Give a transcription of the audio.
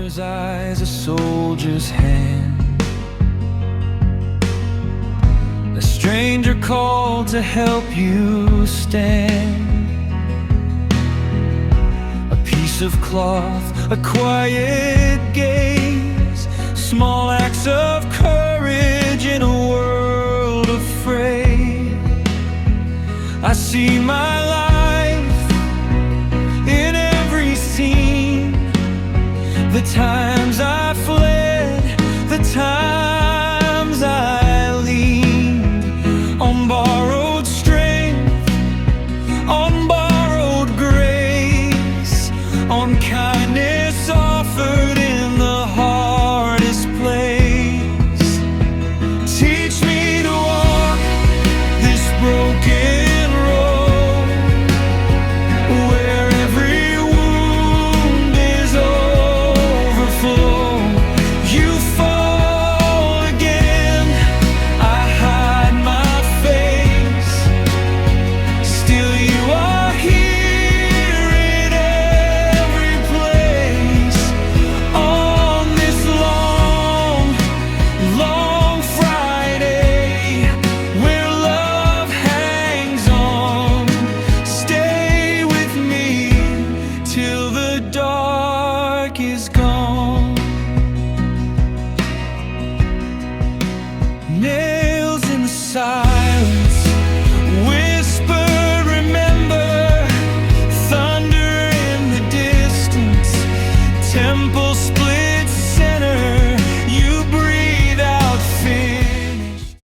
soldier's eyes, a soldier's hand. A stranger called to help you stand. A piece of cloth, a quiet gaze, small acts of courage in a world afraid. I see my life in every scene, the time